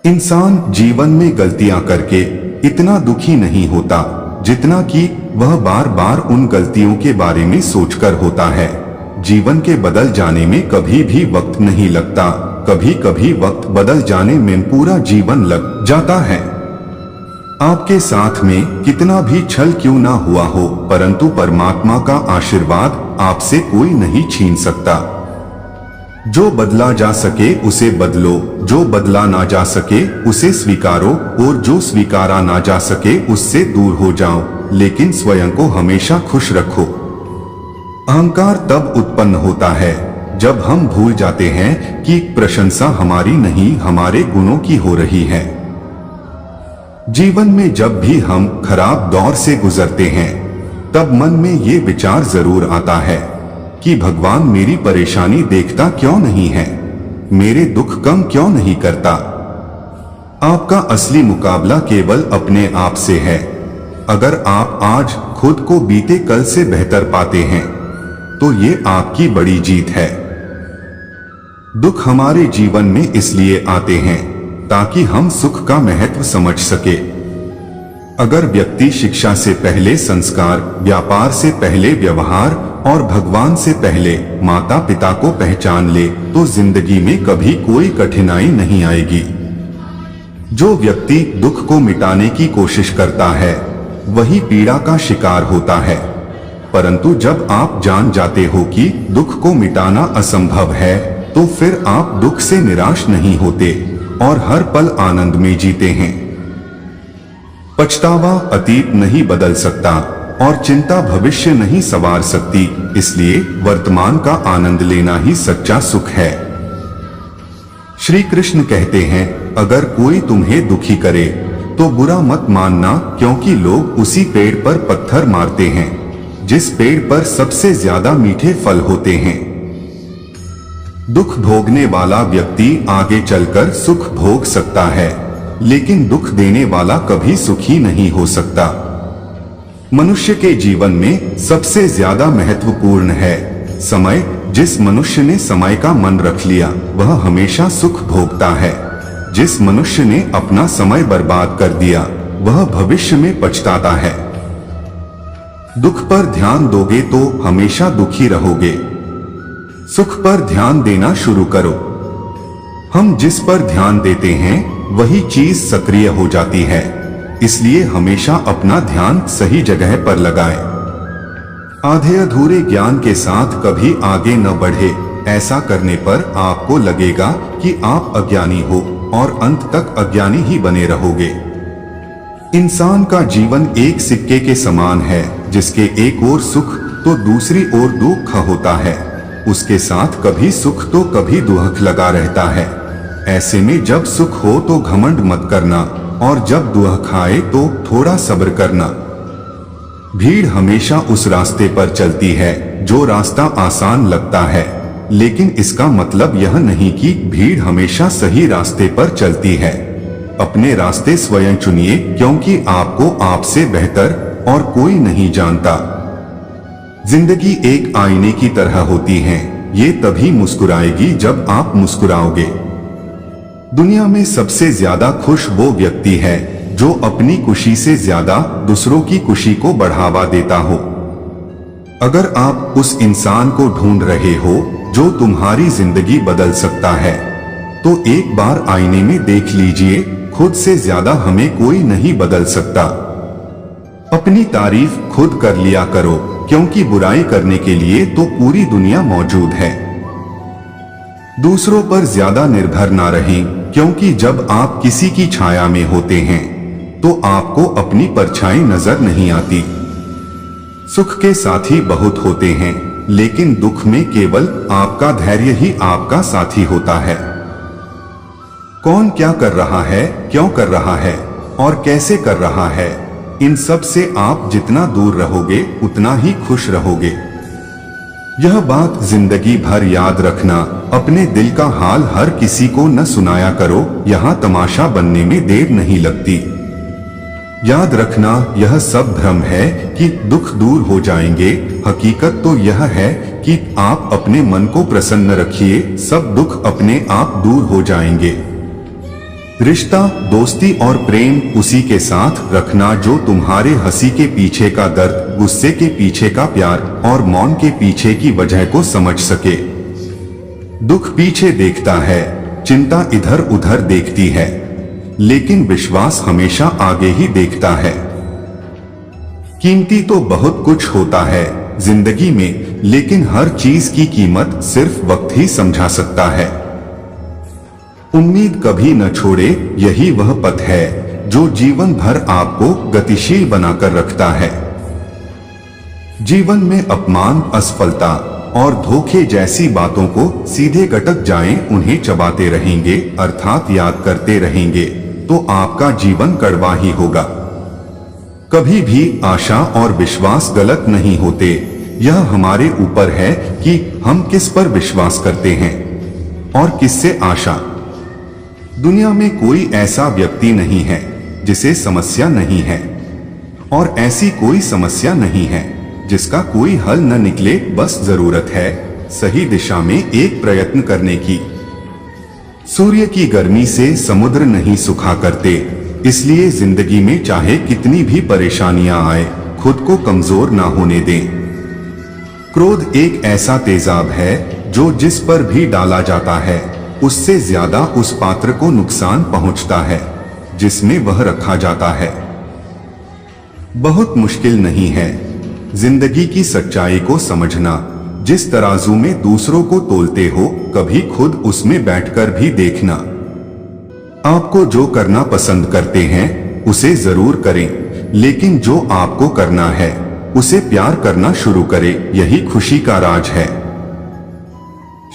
इंसान जीवन में गलतियां करके इतना दुखी नहीं होता जितना कि वह बार बार उन गलतियों के बारे में सोचकर होता है। जीवन के बदल जाने में कभी भी वक्त नहीं लगता, कभी कभी वक्त बदल जाने में पूरा जीवन लग जाता है। आपके साथ में कितना भी छल क्यों ना हुआ हो, परंतु परमात्मा का आशीर्वाद आपसे कोई नहीं छीन सकता। जो बदला जा सके उसे बदलो, जो बदला ना जा सके उसे स्वीकारो, और जो स्वीकारा ना जा सके उससे दूर हो जाओ, लेकिन स्वयं को हमेशा खुश रखो। अहंकार तब उत्पन्न होता है जब हम भूल जाते हैं कि प्रशंसा हमारी नहीं हमारे गुणों की हो रही है। जीवन में जब भी हम खराब दौर से गुजरते हैं तब मन में ये विचार जरूर आता है कि भगवान मेरी परेशानी देखता क्यों नहीं है, मेरे दुख कम क्यों नहीं करता। आपका असली मुकाबला केवल अपने आप से है। अगर आप आज खुद को बीते कल से बेहतर पाते हैं तो ये आपकी बड़ी जीत है। दुख हमारे जीवन में इसलिए आते हैं ताकि हम सुख का महत्व समझ सके। अगर व्यक्ति शिक्षा से पहले संस्कार, व्यापार से पहले व्यवहार और भगवान से पहले माता पिता को पहचान ले तो जिंदगी में कभी कोई कठिनाई नहीं आएगी। जो व्यक्ति दुख को मिटाने की कोशिश करता है वही पीड़ा का शिकार होता है। परंतु जब आप जान जाते हो कि दुख को मिटाना असंभव है तो फिर आप दुख से निराश नहीं होते और हर पल आनंद में जीते हैं। पछतावा अतीत नहीं बदल सकता और चिंता भविष्य नहीं संवार सकती, इसलिए वर्तमान का आनंद लेना ही सच्चा सुख है। श्री कृष्ण कहते हैं, अगर कोई तुम्हें दुखी करे तो बुरा मत मानना, क्योंकि लोग उसी पेड़ पर पत्थर मारते हैं जिस पेड़ पर सबसे ज्यादा मीठे फल होते हैं। दुख भोगने वाला व्यक्ति आगे चलकर सुख भोग सकता है, लेकिन दुख देने वाला कभी सुखी नहीं हो सकता। मनुष्य के जीवन में सबसे ज्यादा महत्वपूर्ण है समय। जिस मनुष्य ने समय का मन रख लिया वह हमेशा सुख भोगता है। जिस मनुष्य ने अपना समय बर्बाद कर दिया वह भविष्य में पछताता है। दुख पर ध्यान दोगे तो हमेशा दुखी रहोगे। सुख पर ध्यान देना शुरू करो। हम जिस पर ध्यान देते हैं वही चीज सक्रिय हो जाती है, इसलिए हमेशा अपना ध्यान सही जगह पर लगाएं। आधे अधूरे ज्ञान के साथ कभी आगे न बढ़े। ऐसा करने पर आपको लगेगा कि आप अज्ञानी हो और अंत तक अज्ञानी ही बने रहोगे। इंसान का जीवन एक सिक्के के समान है, जिसके एक ओर सुख तो दूसरी ओर दुख होता है। उसके साथ कभी सुख तो कभी दुख लगा रहता है। ऐसे में जब सुख हो तो घमंड मत करना और जब दुख आए तो थोड़ा सब्र करना। भीड़ हमेशा उस रास्ते पर चलती है जो रास्ता आसान लगता है, लेकिन इसका मतलब यह नहीं कि भीड़ हमेशा सही रास्ते पर चलती है। अपने रास्ते स्वयं चुनिए, क्योंकि आपको आपसे बेहतर और कोई नहीं जानता। जिंदगी एक आईने की तरह होती है, ये तभी मुस्कुराएगी जब आप मुस्कुराओगे। दुनिया में सबसे ज्यादा खुश वो व्यक्ति है जो अपनी खुशी से ज्यादा दूसरों की खुशी को बढ़ावा देता हो। अगर आप उस इंसान को ढूंढ रहे हो जो तुम्हारी जिंदगी बदल सकता है तो एक बार आईने में देख लीजिए। खुद से ज्यादा हमें कोई नहीं बदल सकता। अपनी तारीफ खुद कर लिया करो, क्योंकि बुराई करने के लिए तो पूरी दुनिया मौजूद है। दूसरों पर ज्यादा निर्भर ना रहें, क्योंकि जब आप किसी की छाया में होते हैं तो आपको अपनी परछाई नजर नहीं आती। सुख के साथी बहुत होते हैं, लेकिन दुख में केवल आपका धैर्य ही आपका साथी होता है। कौन क्या कर रहा है, क्यों कर रहा है और कैसे कर रहा है, इन सब से आप जितना दूर रहोगे उतना ही खुश रहोगे। यह बात जिंदगी भर याद रखना, अपने दिल का हाल हर किसी को न सुनाया करो, यहाँ तमाशा बनने में देर नहीं लगती। याद रखना, यह सब भ्रम है कि दुख दूर हो जाएंगे। हकीकत तो यह है कि आप अपने मन को प्रसन्न रखिए, सब दुख अपने आप दूर हो जाएंगे। रिश्ता, दोस्ती और प्रेम उसी के साथ रखना जो तुम्हारे हंसी के पीछे का दर्द, गुस्से के पीछे का प्यार और मौन के पीछे की वजह को समझ सके। दुख पीछे देखता है, चिंता इधर उधर देखती है, लेकिन विश्वास हमेशा आगे ही देखता है। कीमती तो बहुत कुछ होता है जिंदगी में, लेकिन हर चीज की कीमत सिर्फ वक्त ही समझा सकता है। उम्मीद कभी न छोड़े, यही वह पथ है जो जीवन भर आपको गतिशील बनाकर रखता है। जीवन में अपमान, असफलता और धोखे जैसी बातों को सीधे गटक जाएं, उन्हें चबाते रहेंगे अर्थात याद करते रहेंगे तो आपका जीवन कड़वा ही होगा। कभी भी आशा और विश्वास गलत नहीं होते, यह हमारे ऊपर है कि हम किस पर विश्वास करते हैं और किससे आशा। दुनिया में कोई ऐसा व्यक्ति नहीं है जिसे समस्या नहीं है, और ऐसी कोई समस्या नहीं है जिसका कोई हल न निकले। बस जरूरत है सही दिशा में एक प्रयत्न करने की। सूर्य की गर्मी से समुद्र नहीं सूखा करते, इसलिए जिंदगी में चाहे कितनी भी परेशानियां आए, खुद को कमजोर ना होने दें। क्रोध एक ऐसा तेजाब है जो जिस पर भी डाला जाता है उससे ज्यादा उस पात्र को नुकसान पहुंचता है जिसमें वह रखा जाता है। बहुत मुश्किल नहीं है जिंदगी की सच्चाई को समझना। जिस तराजू में दूसरों को तोलते हो, कभी खुद उसमें बैठकर भी देखना। आपको जो करना पसंद करते हैं उसे जरूर करें, लेकिन जो आपको करना है उसे प्यार करना शुरू करें, यही खुशी का राज है।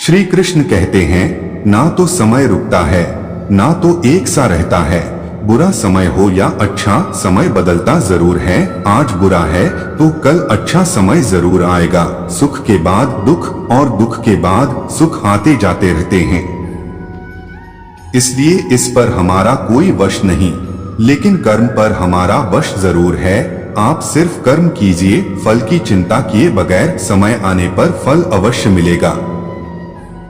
श्री कृष्ण कहते हैं, ना तो समय रुकता है, ना तो एक सा रहता है। बुरा समय हो या अच्छा समय बदलता जरूर है। आज बुरा है तो कल अच्छा समय जरूर आएगा। सुख के बाद दुख और दुख के बाद सुख आते जाते रहते हैं, इसलिए इस पर हमारा कोई वश नहीं, लेकिन कर्म पर हमारा वश जरूर है। आप सिर्फ कर्म कीजिए, फल की चिंता किए बगैर समय आने पर फल अवश्य मिलेगा।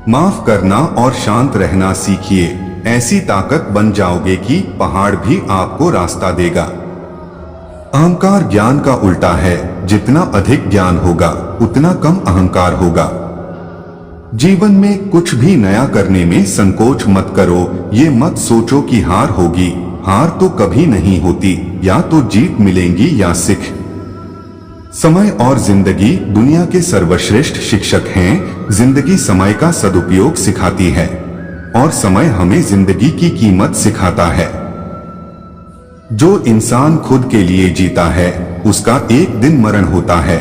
माफ करना और शांत रहना सीखिए, ऐसी ताकत बन जाओगे कि पहाड़ भी आपको रास्ता देगा। अहंकार ज्ञान का उल्टा है, जितना अधिक ज्ञान होगा उतना कम अहंकार होगा। जीवन में कुछ भी नया करने में संकोच मत करो। ये मत सोचो कि हार होगी, हार तो कभी नहीं होती, या तो जीत मिलेंगी या सीख। समय और जिंदगी दुनिया के सर्वश्रेष्ठ शिक्षक हैं। जिंदगी समय का सदुपयोग सिखाती है और समय हमें जिंदगी की कीमत सिखाता है। जो इंसान खुद के लिए जीता है उसका एक दिन मरण होता है,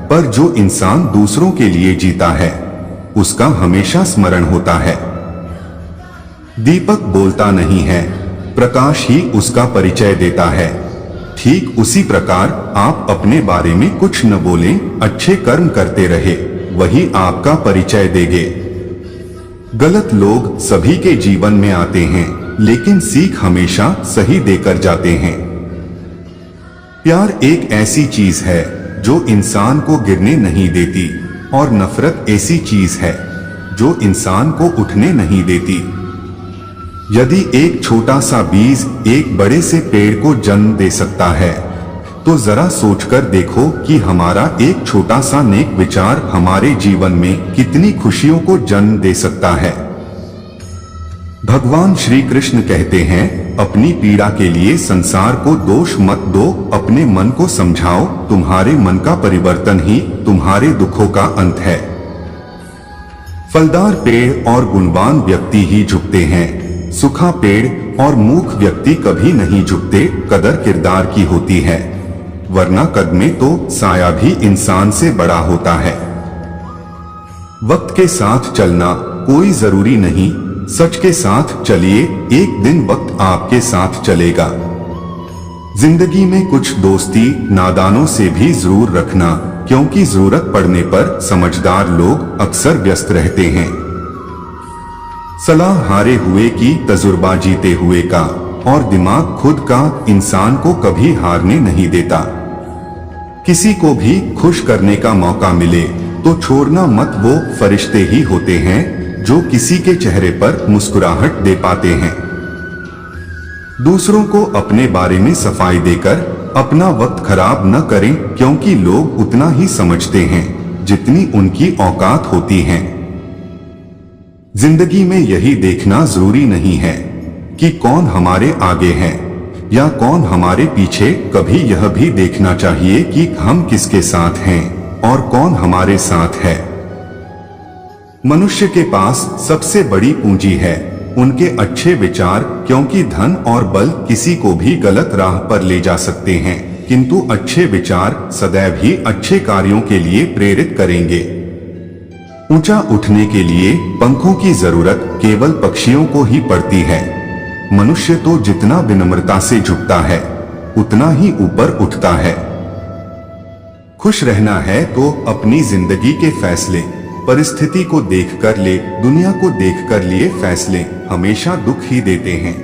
पर जो इंसान दूसरों के लिए जीता है उसका हमेशा स्मरण होता है। दीपक बोलता नहीं है, प्रकाश ही उसका परिचय देता है। ठीक उसी प्रकार आप अपने बारे में कुछ न बोलें, अच्छे कर्म करते रहे, वही आपका परिचय देंगे। गलत लोग सभी के जीवन में आते हैं, लेकिन सीख हमेशा सही देकर जाते हैं। प्यार एक ऐसी चीज है जो इंसान को गिरने नहीं देती, और नफरत ऐसी चीज है जो इंसान को उठने नहीं देती। यदि एक छोटा सा बीज एक बड़े से पेड़ को जन्म दे सकता है, तो जरा सोचकर देखो कि हमारा एक छोटा सा नेक विचार हमारे जीवन में कितनी खुशियों को जन्म दे सकता है। भगवान श्री कृष्ण कहते हैं, अपनी पीड़ा के लिए संसार को दोष मत दो, अपने मन को समझाओ। तुम्हारे मन का परिवर्तन ही तुम्हारे दुखों का अंत है। फलदार पेड़ और गुणवान व्यक्ति ही झुकते हैं, सूखा पेड़ और मूर्ख व्यक्ति कभी नहीं झुकते। कदर किरदार की होती है, वरना कद में तो साया भी इंसान से बड़ा होता है। वक्त के साथ चलना कोई जरूरी नहीं, सच के साथ चलिए, एक दिन वक्त आपके साथ चलेगा। जिंदगी में कुछ दोस्ती नादानों से भी जरूर रखना, क्योंकि जरूरत पड़ने पर समझदार लोग अक्सर व्यस्त रहते हैं। सलाह हारे हुए की, तजुर्बा जीते हुए का, और दिमाग खुद का इंसान को कभी हारने नहीं देता। किसी को भी खुश करने का मौका मिले तो छोड़ना मत, वो फरिश्ते ही होते हैं जो किसी के चेहरे पर मुस्कुराहट दे पाते हैं। दूसरों को अपने बारे में सफाई देकर अपना वक्त खराब न करें, क्योंकि लोग उतना ही समझते हैं जितनी उनकी औकात होती है। जिंदगी में यही देखना जरूरी नहीं है कि कौन हमारे आगे है या कौन हमारे पीछे, कभी यह भी देखना चाहिए कि हम किसके साथ हैं और कौन हमारे साथ है। मनुष्य के पास सबसे बड़ी पूंजी है उनके अच्छे विचार, क्योंकि धन और बल किसी को भी गलत राह पर ले जा सकते हैं, किंतु अच्छे विचार सदैव ही अच्छे कार्यों के लिए प्रेरित करेंगे। ऊंचा उठने के लिए पंखों की जरूरत केवल पक्षियों को ही पड़ती है। मनुष्य तो जितना विनम्रता से झुकता है उतना ही ऊपर उठता है। खुश रहना है तो अपनी जिंदगी के फैसले परिस्थिति को देखकर ले, दुनिया को देखकर लिए फैसले हमेशा दुख ही देते हैं।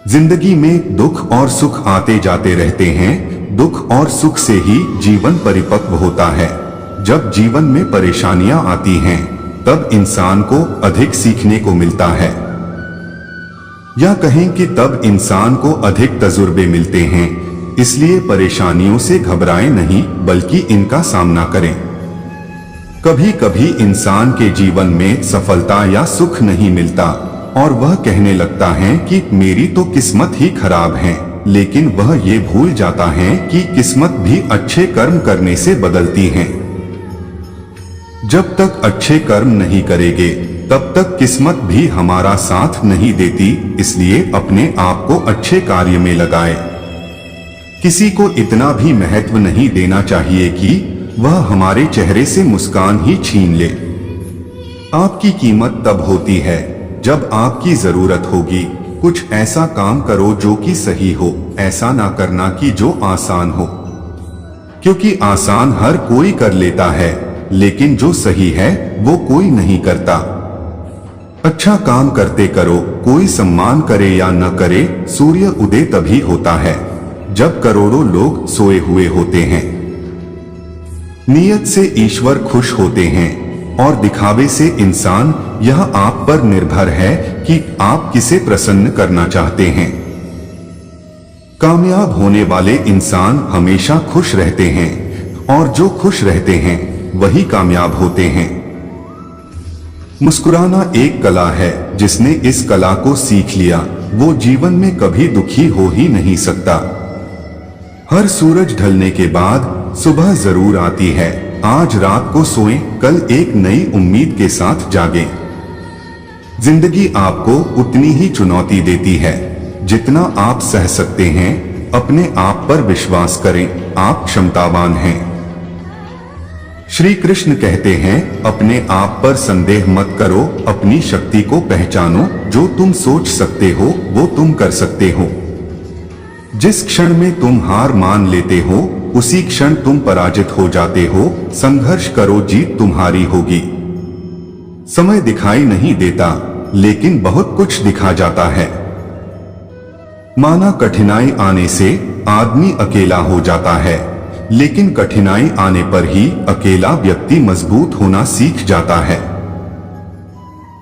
जिंदगी में दुख और सुख आते जाते रहते हैं। दुख और सुख से ही जीवन परिपक्व होता है। जब जीवन में परेशानियां आती हैं, तब इंसान को अधिक सीखने को मिलता है, या कहें कि तब इंसान को अधिक तजुर्बे मिलते हैं। इसलिए परेशानियों से घबराएं नहीं, बल्कि इनका सामना करें। कभी कभी इंसान के जीवन में सफलता या सुख नहीं मिलता और वह कहने लगता है कि मेरी तो किस्मत ही खराब है, लेकिन वह ये भूल जाता है कि किस्मत भी अच्छे कर्म करने से बदलती है। जब तक अच्छे कर्म नहीं करेंगे तब तक किस्मत भी हमारा साथ नहीं देती। इसलिए अपने आप को अच्छे कार्य में लगाए। किसी को इतना भी महत्व नहीं देना चाहिए कि वह हमारे चेहरे से मुस्कान ही छीन ले। आपकी कीमत तब होती है जब आपकी जरूरत होगी। कुछ ऐसा काम करो जो कि सही हो, ऐसा ना करना कि जो आसान हो, क्योंकि आसान हर कोई कर लेता है, लेकिन जो सही है वो कोई नहीं करता। अच्छा काम करते करो, कोई सम्मान करे या न करे, सूर्य उदय तभी होता है जब करोड़ों लोग सोए हुए होते हैं। नियत से ईश्वर खुश होते हैं और दिखावे से इंसान। यह आप पर निर्भर है कि आप किसे प्रसन्न करना चाहते हैं। कामयाब होने वाले इंसान हमेशा खुश रहते हैं और जो खुश रहते हैं वही कामयाब होते हैं। मुस्कुराना एक कला है। जिसने इस कला को सीख लिया वो जीवन में कभी दुखी हो ही नहीं सकता। हर सूरज ढलने के बाद सुबह जरूर आती है। आज रात को सोएं, कल एक नई उम्मीद के साथ जागें। जिंदगी आपको उतनी ही चुनौती देती है जितना आप सह सकते हैं। अपने आप पर विश्वास करें, आप क्षमतावान हैं। श्री कृष्ण कहते हैं, अपने आप पर संदेह मत करो, अपनी शक्ति को पहचानो। जो तुम सोच सकते हो वो तुम कर सकते हो। जिस क्षण में तुम हार मान लेते हो उसी क्षण तुम पराजित हो जाते हो। संघर्ष करो, जीत तुम्हारी होगी। समय दिखाई नहीं देता, लेकिन बहुत कुछ दिखा जाता है। माना कठिनाई आने से आदमी अकेला हो जाता है, लेकिन कठिनाई आने पर ही अकेला व्यक्ति मजबूत होना सीख जाता है।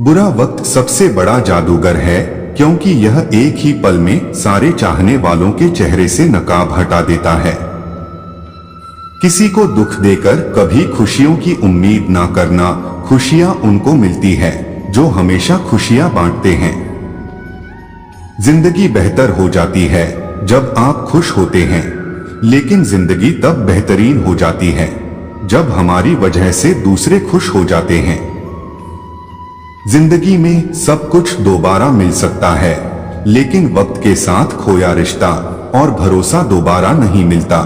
बुरा वक्त सबसे बड़ा जादूगर है, क्योंकि यह एक ही पल में सारे चाहने वालों के चेहरे से नकाब हटा देता है। किसी को दुख देकर कभी खुशियों की उम्मीद ना करना। खुशियां उनको मिलती है जो हमेशा खुशियां बांटते हैं। जिंदगी बेहतर हो जाती है जब आप खुश होते हैं, लेकिन जिंदगी तब बेहतरीन हो जाती है जब हमारी वजह से दूसरे खुश हो जाते हैं। जिंदगी में सब कुछ दोबारा मिल सकता है, लेकिन वक्त के साथ खोया रिश्ता और भरोसा दोबारा नहीं मिलता।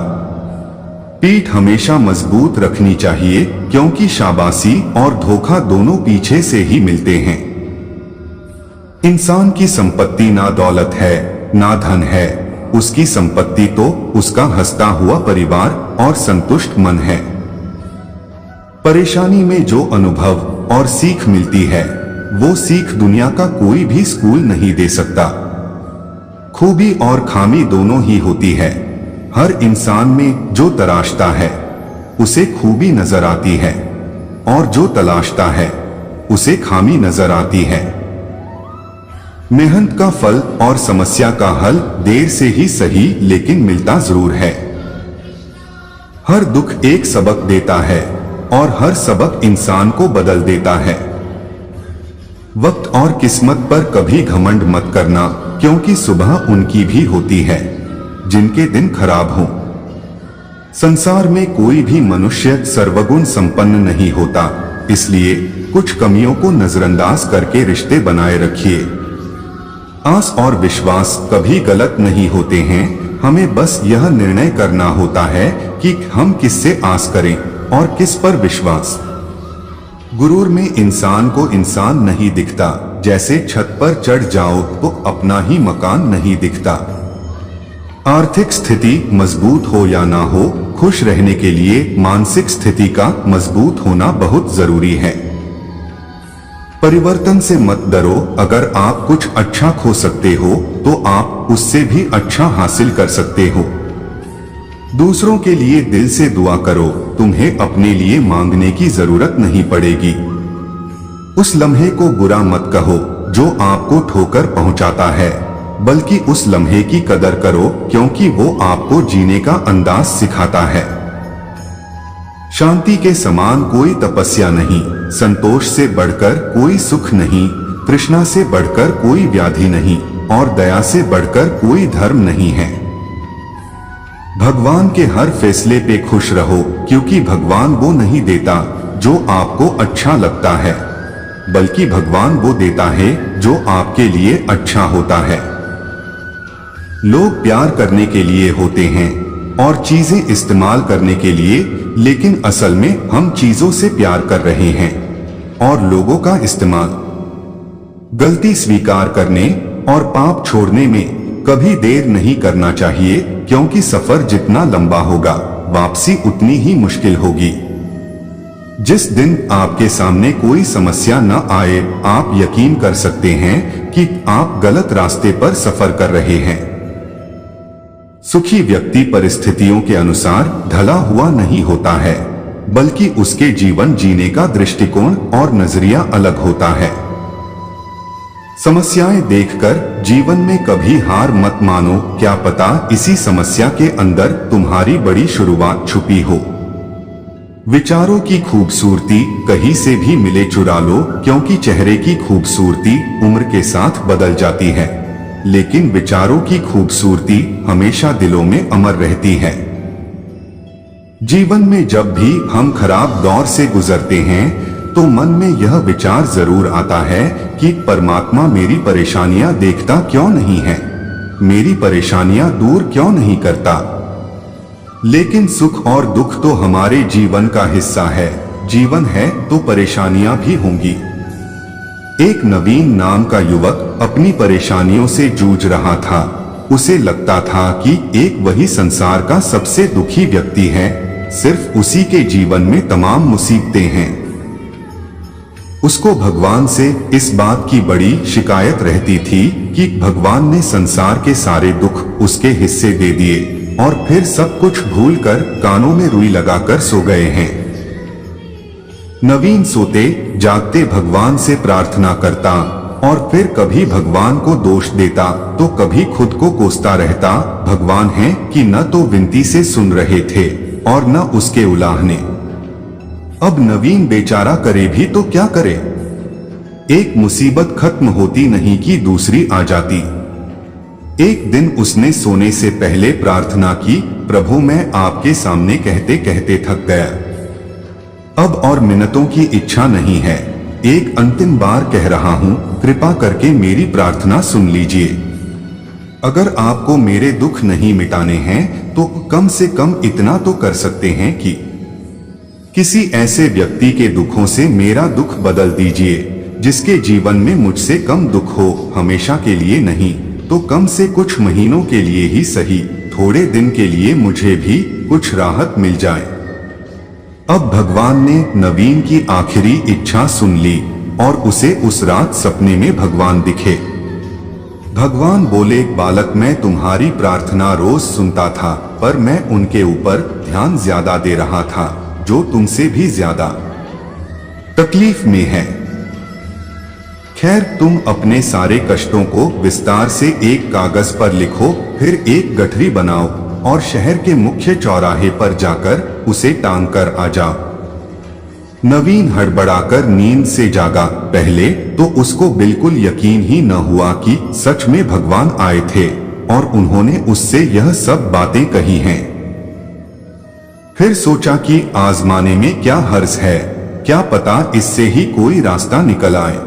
पीठ हमेशा मजबूत रखनी चाहिए, क्योंकि शाबाशी और धोखा दोनों पीछे से ही मिलते हैं। इंसान की संपत्ति ना दौलत है ना धन है, उसकी संपत्ति तो उसका हंसता हुआ परिवार और संतुष्ट मन है। परेशानी में जो अनुभव और सीख मिलती है वो सीख दुनिया का कोई भी स्कूल नहीं दे सकता। खूबी और खामी दोनों ही होती है। हर इंसान में जो तराशता है उसे खूबी नजर आती है, और जो तलाशता है उसे खामी नजर आती है। मेहनत का फल और समस्या का हल देर से ही सही लेकिन मिलता जरूर है। हर दुख एक सबक देता है और हर सबक इंसान को बदल देता है। वक्त और किस्मत पर कभी घमंड मत करना, क्योंकि सुबह उनकी भी होती है जिनके दिन खराब हों। संसार में कोई भी मनुष्य सर्वगुण संपन्न नहीं होता, इसलिए कुछ कमियों को नजरअंदाज करके रिश्ते बनाए रखिए। आस और विश्वास कभी गलत नहीं होते हैं, हमें बस यह निर्णय करना होता है कि हम किससे आस करें और किस पर विश्वास। गुरूर में इंसान को इंसान नहीं दिखता, जैसे छत पर चढ़ जाओ तो अपना ही मकान नहीं दिखता। आर्थिक स्थिति मजबूत हो या ना हो, खुश रहने के लिए मानसिक स्थिति का मजबूत होना बहुत जरूरी है। परिवर्तन से मत डरो, अगर आप कुछ अच्छा खो सकते हो तो आप उससे भी अच्छा हासिल कर सकते हो। दूसरों के लिए दिल से दुआ करो, तुम्हें अपने लिए मांगने की जरूरत नहीं पड़ेगी। उस लम्हे को बुरा मत कहो जो आपको ठोकर पहुंचाता है, बल्कि उस लम्हे की कदर करो क्योंकि वो आपको जीने का अंदाज सिखाता है। शांति के समान कोई तपस्या नहीं, संतोष से बढ़कर कोई सुख नहीं, तृष्णा से बढ़कर कोई व्याधि नहीं और दया से बढ़कर कोई धर्म नहीं है। भगवान के हर फैसले पे खुश रहो, क्योंकि भगवान वो नहीं देता जो आपको अच्छा लगता है, बल्कि भगवान वो देता है जो आपके लिए अच्छा होता है। लोग प्यार करने के लिए होते हैं और चीजें इस्तेमाल करने के लिए, लेकिन असल में हम चीजों से प्यार कर रहे हैं और लोगों का इस्तेमाल। गलती स्वीकार करने और पाप छोड़ने में कभी देर नहीं करना चाहिए, क्योंकि सफर जितना लंबा होगा वापसी उतनी ही मुश्किल होगी। जिस दिन आपके सामने कोई समस्या न आए, आप यकीन कर सकते हैं कि आप गलत रास्ते पर सफर कर रहे हैं। सुखी व्यक्ति परिस्थितियों के अनुसार ढला हुआ नहीं होता है, बल्कि उसके जीवन जीने का दृष्टिकोण और नजरिया अलग होता है। समस्याएं देखकर जीवन में कभी हार मत मानो, क्या पता इसी समस्या के अंदर तुम्हारी बड़ी शुरुआत छुपी हो। विचारों की खूबसूरती कहीं से भी मिले चुरा लो, क्योंकि चेहरे की खूबसूरती उम्र के साथ बदल जाती है, लेकिन विचारों की खूबसूरती हमेशा दिलों में अमर रहती है। जीवन में जब भी हम खराब दौर से गुजरते हैं तो मन में यह विचार जरूर आता है कि परमात्मा मेरी परेशानियां देखता क्यों नहीं है, मेरी परेशानियां दूर क्यों नहीं करता। लेकिन सुख और दुख तो हमारे जीवन का हिस्सा है, जीवन है तो परेशानियां भी होंगी। एक नवीन नाम का युवक अपनी परेशानियों से जूझ रहा था। उसे लगता था कि एक वही संसार का सबसे दुखी व्यक्ति है, सिर्फ उसी के जीवन में तमाम मुसीबतें हैं। उसको भगवान से इस बात की बड़ी शिकायत रहती थी कि भगवान ने संसार के सारे दुख उसके हिस्से दे दिए और फिर सब कुछ भूलकर कानों में रुई लगाकर सो गए हैं। नवीन सोते जागते भगवान से प्रार्थना करता और फिर कभी भगवान को दोष देता तो कभी खुद को कोसता रहता, भगवान है कि न तो विनती से सुन रहे थे और न उसके उलाहने। अब नवीन बेचारा करे भी तो क्या करे। एक मुसीबत खत्म होती नहीं कि दूसरी आ जाती। एक दिन उसने सोने से पहले प्रार्थना की, प्रभु मैं आपके सामने कहते कहते थक गया, अब और मिन्नतों की इच्छा नहीं है, एक अंतिम बार कह रहा हूं, कृपा करके मेरी प्रार्थना सुन लीजिए। अगर आपको मेरे दुख नहीं मिटाने हैं तो कम से कम इतना तो कर सकते हैं कि किसी ऐसे व्यक्ति के दुखों से मेरा दुख बदल दीजिए जिसके जीवन में मुझसे कम दुख हो, हमेशा के लिए नहीं तो कम से कुछ महीनों के लिए ही सही, थोड़े दिन के लिए मुझे भी कुछ राहत मिल जाए। अब भगवान ने नवीन की आखिरी इच्छा सुन ली और उसे उस रात सपने में भगवान दिखे। भगवान बोले, बालक मैं तुम्हारी प्रार्थना रोज सुनता था, पर मैं उनके ऊपर ध्यान ज्यादा दे रहा था जो तुमसे भी ज्यादा तकलीफ में है। खैर, तुम अपने सारे कष्टों को विस्तार से एक कागज पर लिखो, फिर एक गठरी बनाओ और शहर के मुख्य चौराहे पर जाकर उसे टांग कर आ जाओ। नवीन हड़बड़ाकर नींद से जागा। पहले तो उसको बिल्कुल यकीन ही न हुआ कि सच में भगवान आए थे और उन्होंने उससे यह सब बातें कही हैं। फिर सोचा कि आजमाने में क्या हर्ज है, क्या पता इससे ही कोई रास्ता निकल आए।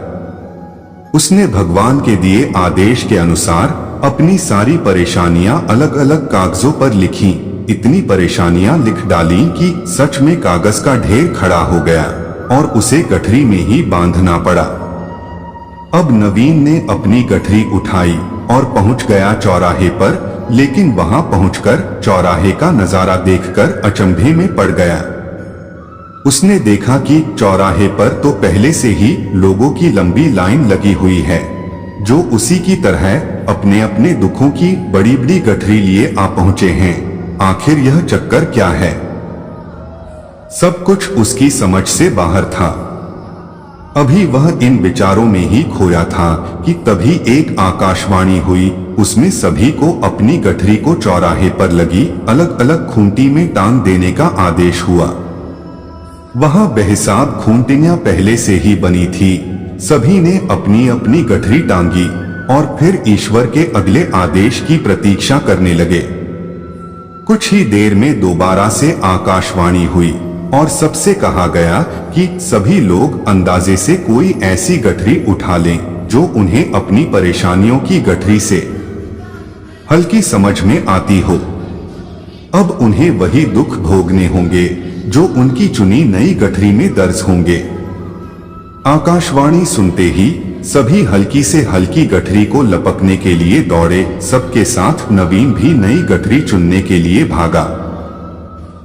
उसने भगवान के दिए आदेश के अनुसार अपनी सारी परेशानियां अलग अलग कागजों पर लिखी। इतनी परेशानियां लिख डाली कि सच में कागज का ढेर खड़ा हो गया और उसे गठरी में ही बांधना पड़ा। अब नवीन ने अपनी गठरी उठाई और पहुंच गया चौराहे पर, लेकिन वहां पहुंचकर चौराहे का नजारा देखकर अचंभे में पड़ गया। उसने देखा कि चौराहे पर तो पहले से ही लोगों की लंबी लाइन लगी हुई है, जो उसी की तरह अपने अपने दुखों की बड़ी बड़ी गठरी लिए आ पहुंचे हैं। आखिर यह चक्कर क्या है? सब कुछ उसकी समझ से बाहर था। अभी वह इन विचारों में ही खोया था कि तभी एक आकाशवाणी हुई। उसमें सभी को अपनी गठरी को चौराहे पर लगी अलग अलग खूंटी में टांग देने का आदेश हुआ। वहां बेहिसाब खूंटियां पहले से ही बनी थी। सभी ने अपनी अपनी गठरी टांगी और फिर ईश्वर के अगले आदेश की प्रतीक्षा करने लगे। कुछ ही देर में दोबारा से आकाशवाणी हुई और सबसे कहा गया कि सभी लोग अंदाजे से कोई ऐसी गठरी उठा लें जो उन्हें अपनी परेशानियों की गठरी से हल्की समझ में आती हो। अब उन्हें वही दुख भोगने होंगे जो उनकी चुनी नई गठरी में दर्ज होंगे। आकाशवाणी सुनते ही सभी हल्की से हल्की गठरी को लपकने के लिए दौड़े। सबके साथ नवीन भी नई गठरी चुनने के लिए भागा।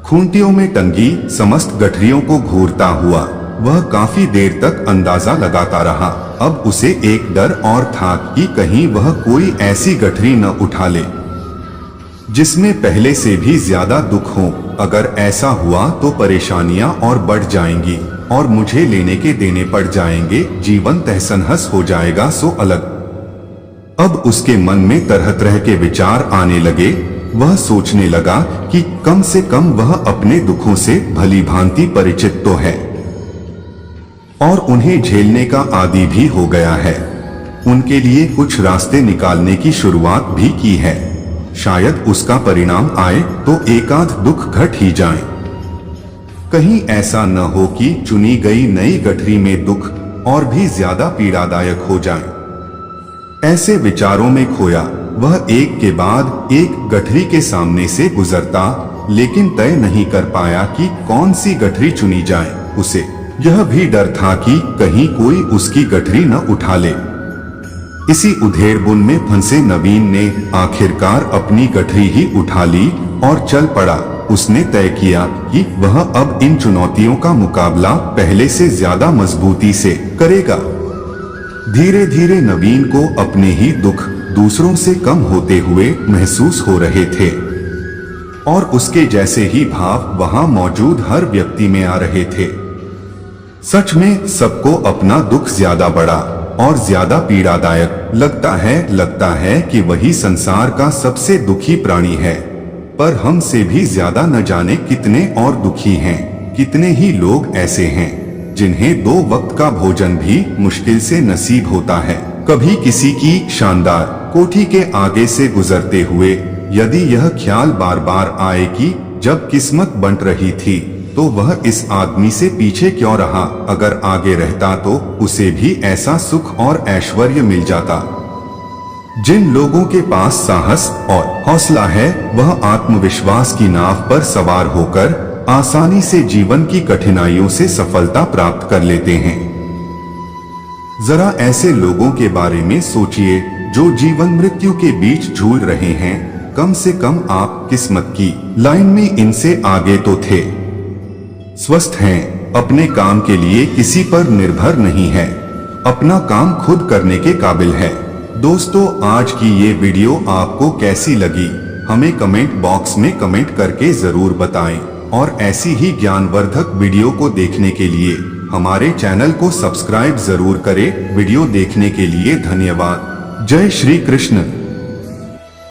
खूंटियों में टंगी समस्त गठरियों को घूरता हुआ वह काफी देर तक अंदाजा लगाता रहा। अब उसे एक डर और था कि कहीं वह कोई ऐसी गठरी न उठा ले जिसमें पहले से भी ज्यादा दुख हो। अगर ऐसा हुआ तो परेशानियां और बढ़ जाएंगी और मुझे लेने के देने पड़ जाएंगे, जीवन तहस-नहस हो जाएगा सो अलग। अब उसके मन में तरह तरह के विचार आने लगे। वह सोचने लगा कि कम से कम वह अपने दुखों से भली भांति परिचित तो है और उन्हें झेलने का आदी भी हो गया है। उनके लिए कुछ रास्ते निकालने की शुरुआत भी की है। शायद उसका परिणाम आए तो एकाध दुख घट ही जाए। कहीं ऐसा न हो कि चुनी गई नई गठरी में दुख और भी ज्यादा पीड़ादायक हो जाए। ऐसे विचारों में खोया वह एक के बाद एक गठरी के सामने से गुजरता, लेकिन तय नहीं कर पाया कि कौन सी गठरी चुनी जाए। उसे यह भी डर था कि कहीं कोई उसकी गठरी न उठा ले। इसी उधेड़बुन में फंसे नवीन ने आखिरकार अपनी गठरी ही उठा ली और चल पड़ा। उसने तय किया कि वह अब इन चुनौतियों का मुकाबला पहले से ज्यादा मजबूती से करेगा। धीरे धीरे नवीन को अपने ही दुख दूसरों से कम होते हुए महसूस हो रहे थे और उसके जैसे ही भाव वहां मौजूद हर व्यक्ति में आ रहे थे। सच में सबको अपना दुख ज्यादा बड़ा और ज्यादा पीड़ादायक लगता है कि वही संसार का सबसे दुखी प्राणी है। पर हमसे भी ज्यादा न जाने कितने और दुखी हैं। कितने ही लोग ऐसे हैं जिन्हें 2 वक्त का भोजन भी मुश्किल से नसीब होता है। कभी किसी की शानदार कोठी के आगे से गुजरते हुए यदि यह ख्याल बार बार आए कि जब किस्मत बंट रही थी तो वह इस आदमी से पीछे क्यों रहा, अगर आगे रहता तो उसे भी ऐसा सुख और ऐश्वर्य मिल जाता। जिन लोगों के पास साहस और हौसला है वह आत्मविश्वास की नाव पर सवार होकर आसानी से जीवन की कठिनाइयों से सफलता प्राप्त कर लेते हैं। जरा ऐसे लोगों के बारे में सोचिए जो जीवन मृत्यु के बीच झूल रहे हैं। कम से कम आप किस्मत की लाइन में इनसे आगे तो थे। स्वस्थ हैं, अपने काम के लिए किसी पर निर्भर नहीं है, अपना काम खुद करने के काबिल है। दोस्तों, आज की ये वीडियो आपको कैसी लगी हमें कमेंट बॉक्स में कमेंट करके जरूर बताएं और ऐसी ही ज्ञानवर्धक वीडियो को देखने के लिए हमारे चैनल को सब्सक्राइब जरूर करें। वीडियो देखने के लिए धन्यवाद। जय श्री कृष्ण।